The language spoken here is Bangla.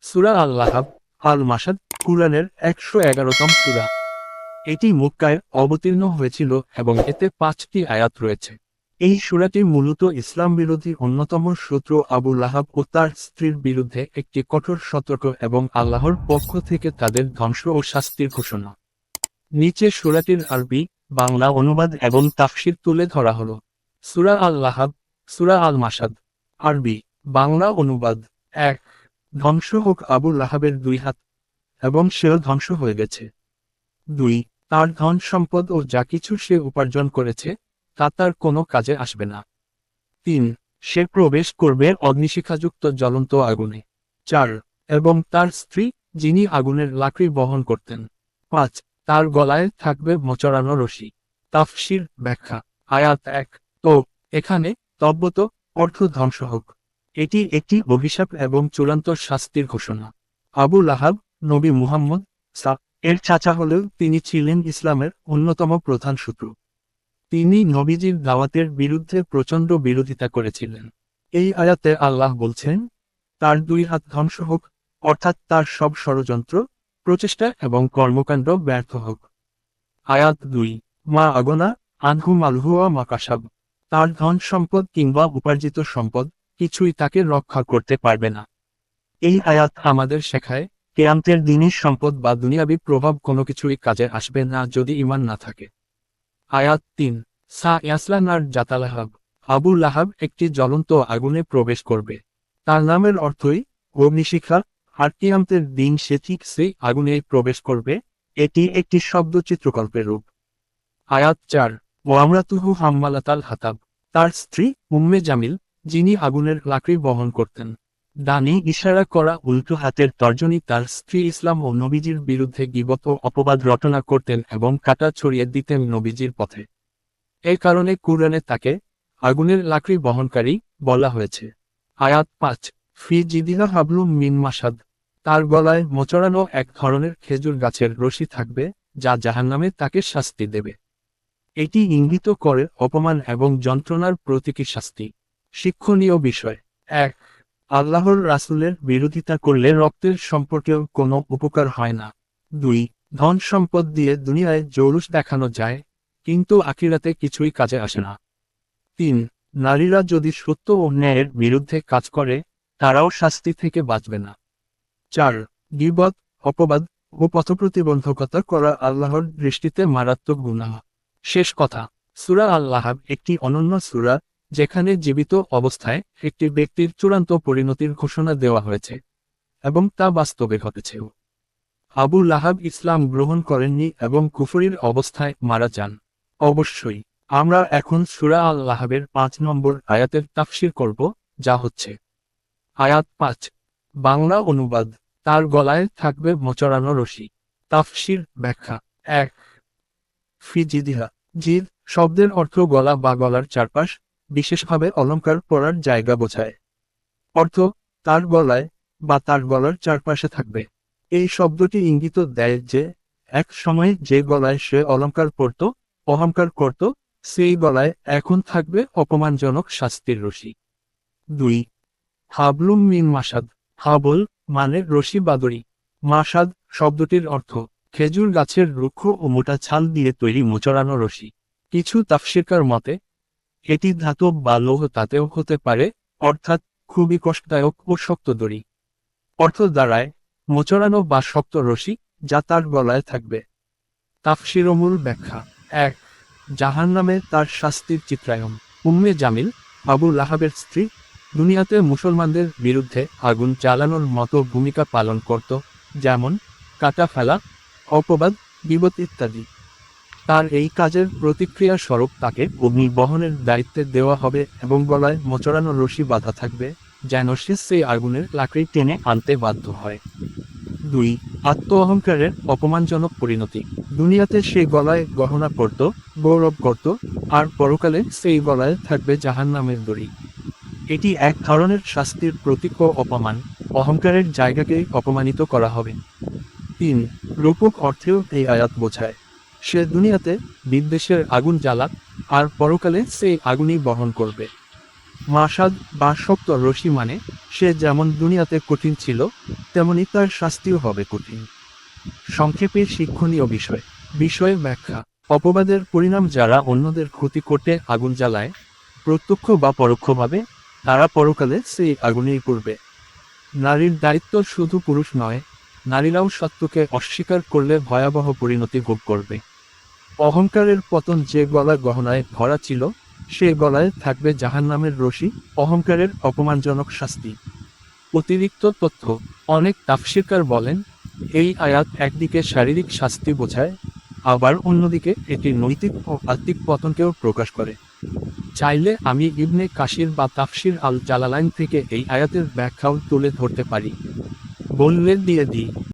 সূরা আল-লাহাব, আল-মাসাদ, কুরআনের ১১১তম সূরা। এটি মক্কায় অবতীর্ণ হয়েছিল এবং এতে ৫টি আয়াত রয়েছে। এই সূরাটি মূলত ইসলাম বিরোধী অন্যতম শত্রু আবু লাহাব ও তার স্ত্রীর বিরুদ্ধে একটি কঠোর সতর্ক এবং আল্লাহর পক্ষ থেকে তাদের ধ্বংস ও শাস্তির ঘোষণা। নিচে সূরাটির আরবি, বাংলা অনুবাদ এবং তাফসীর তুলে ধরা হলো। সূরা আল-লাহাব, সূরা আল-মাসাদ। আরবি, বাংলা অনুবাদ। ১। ধ্বংস হোক আবু লাহাবের ২ হাত, এবং সেও ধ্বংস হয়ে গেছে। ২। তার ধন সম্পদ ও যা কিছু সে উপার্জন করেছে তা তার কোনো কাজে আসবে না। ৩। সে প্রবেশ করবে অগ্নিশিখাযুক্ত জ্বলন্ত আগুনে। ৪। এবং তার স্ত্রী, যিনি আগুনের লাকড়ি বহন করতেন। ৫। তার গলায় থাকবে মোচড়ানো রশি। তাফসীর ব্যাখ্যা। আয়াত ১। তো এখানে তব্বত অর্থ ধ্বংস হোক। এটি একটি অভিশাপ এবং চূড়ান্ত শাস্তির ঘোষণা। আবু লাহাব, নবী মুহাম্মদ এর চাচা হলেও তিনি ছিলেন ইসলামের অন্যতম প্রধান শত্রু। তিনি নবীজির দাওয়াতের বিরুদ্ধে প্রচণ্ড বিরোধিতা করেছিলেন। এই আয়াতে আল্লাহ বলছেন, তার ২ হাত ধ্বংস হোক, অর্থাৎ তার সব ষড়যন্ত্র, প্রচেষ্টা এবং কর্মকাণ্ড ব্যর্থ হোক। আয়াত ২। মা আগনা আনহু মালহুয়া মা কাসাব। তার ধন সম্পদ কিংবা উপার্জিত সম্পদ কিছুই তাকে রক্ষা করতে পারবে না। এই আয়াত আমাদের শেখায়, কিয়ামতের দিনের সম্পদ বা দুনিয়াবি প্রভাব কোনো কিছুই কাজে আসবে না যদি ঈমান না থাকে। আয়াত ৩। সা ইয়াসলা নার জাতালাহাব। আবু লাহাব একটি জ্বলন্ত আগুনে প্রবেশ করবে। তার নামের অর্থই অগ্নিশিখা, আর কিয়ামতের দিন সে ঠিক সেই আগুনেই প্রবেশ করবে। এটি একটি শব্দ চিত্রকল্পের রূপ। আয়াত ৪। ও আমরাতুহু হাম্মালাতাল হাতাব। তার স্ত্রী উম্মে জামিল, যিনি আগুনের লাকড়ি বহন করতেন। ডানে ইশারা করা উল্টো হাতের তর্জনী তার স্ত্রী ইসলাম ও নবীজির বিরুদ্ধে গীবত ও অপবাদ রটনা করতেন এবং কাঁটা ছড়িয়ে দিতেন নবীজির পথে। এই কারণে কুরআনে তাকে আগুনের লাকড়ি বহনকারী বলা হয়েছে। আয়াত ৫। ফি জিদিহা হাবলুম মিন মাসাদ। তার গলায় মোচড়ানো এক ধরনের খেজুর গাছের রশি থাকবে, যা জাহান্নামে তাকে শাস্তি দেবে। এটি ইঙ্গিত করে অপমান এবং যন্ত্রণার প্রতীকী শাস্তি। শিক্ষণীয় বিষয়। ১। আল্লাহর রাসূলের বিরোধিতা করলে রক্তের সম্পর্কেও কোনো উপকার হয় না। ২। ধন সম্পদ দিয়ে দুনিয়ায় জৌলুস দেখানো যায়, কিন্তু আখিরাতে কিছুই কাজে আসে না। ৩। নারীরা যদি সত্য ও ন্যায়ের বিরুদ্ধে কাজ করে, তারাও শাস্তি থেকে বাঁচবে না। ৪। গীবত, অপবাদ ও পথপ্রতিবন্ধকতা করা আল্লাহর দৃষ্টিতে মারাত্মক গুনাহ। শেষ কথা। সূরা আল-লাহাব একটি অনন্য সূরা, যেখানে জীবিত অবস্থায় একটি ব্যক্তির চূড়ান্ত পরিণতির ঘোষণা দেওয়া হয়েছে, এবং তা বাস্তবে ঘটেছেও। আবু লাহাব ইসলাম গ্রহণ করেননি এবং কুফরীর অবস্থায় মারা যান। অবশ্যই। আমরা এখন সূরা আল-লাহাবের ৫ নম্বর আয়াতের তাফসীর করব, যা হচ্ছে। আয়াত ৫। বাংলা অনুবাদ। তার গলায় থাকবে মোচড়ানো রশি। তাফসীর ব্যাখ্যা। ১। ফি জিদিহা। জিদ শব্দের অর্থ গলা বা গলার চারপাশ, বিশেষভাবে অলংকার পরার জায়গা বোঝায়। অর্থ তার গলায় বা তার গলার চারপাশে থাকবে। এই শব্দটি ইঙ্গিত দেয় যে এক সময়ে যে গলায় সে অলংকার পরত, অহংকার করত, সেই গলায় এখন থাকবে অপমানজনক শাস্তির রশি। ২। হাবলুম মিন মাসাদ। হাবল মানে রশি বা দড়ি। মাসাদ শব্দটির অর্থ খেজুর গাছের রুক্ষ ও মোটা ছাল দিয়ে তৈরি মোচড়ানো রশি। কিছু তাফসীরকার মতে এটি ধাতব বা লৌহ তাতেও হতে পারে, অর্থাৎ খুবই কষ্টদায়ক ও শক্ত দড়ি। অর্থ দাঁড়ায় মোচড়ানো বা শক্ত রশি, যা তার গলায় থাকবে। তাফসীরমূল ব্যাখ্যা। ১। জাহান্নামে তার শাস্তির চিত্রায়ন। উম্মে জামিল, আবু লাহাবের স্ত্রী, দুনিয়াতে মুসলমানদের বিরুদ্ধে আগুন জ্বালানোর মতো ভূমিকা পালন করত, যেমন কাটা ফেলা, অপবাদ, গীবত ইত্যাদি। তার এই কাজের প্রতিক্রিয়া স্বরূপ তাকে অগ্নি বহনের দায়িত্বে দেওয়া হবে এবং গলায় মোচড়ানো রশি বাঁধা থাকবে, যেন সে সেই আগুনের লাকড়ি টেনে আনতে বাধ্য হয়। ২। আত্ম অহংকারের অপমানজনক পরিণতি। দুনিয়াতে সে গলায় গহনা পরত, গৌরব করত, আর পরকালে সেই গলায় থাকবে জাহান্নামের দড়ি। এটি এক ধরনের শাস্তির প্রতীক ও অপমান, অহংকারের জায়গাকেই অপমানিত করা হবে। ৩। রূপক অর্থেও এই আয়াত বোঝায় সে দুনিয়াতে বিদ্বেষের আগুন জ্বালাক, আর পরকালে সেই আগুনই বহন করবে। মাসাদ বা শক্ত রশি মানে সে যেমন দুনিয়াতে কঠিন ছিল, তেমনি তার শাস্তিও হবে কঠিন। সংক্ষেপে শিক্ষণীয় বিষয়ে ব্যাখ্যা। অপবাদের পরিণাম: যারা অন্যদের ক্ষতি করতে আগুন জ্বালায়, প্রত্যক্ষ বা পরোক্ষভাবে, তারা পরকালে সেই আগুনেই পড়বে। নারীর দায়িত্ব: শুধু পুরুষ নয়, নারীরাও সত্যকে অস্বীকার করলে ভয়াবহ পরিণতি ভোগ করবে। অহংকারের পতন: যে গলা গহনায় ভরা ছিল, সে গলায় থাকবে জাহান্নামের রশি। অহংকারের অপমানজনক শাস্তি। অতিরিক্ত তথ্য: অনেক তাফসীরকার বলেন, এই আয়াত একদিকে শারীরিক শাস্তি বোঝায়, আবার অন্যদিকে এটি নৈতিক ও আত্মিক পতনকেও প্রকাশ করে। চাইলে আমি ইবনে কাসির বা তাফসির আল জালালাইন থেকে এই আয়াতের ব্যাখ্যাও তুলে ধরতে পারি। বললে দিয়ে দিই।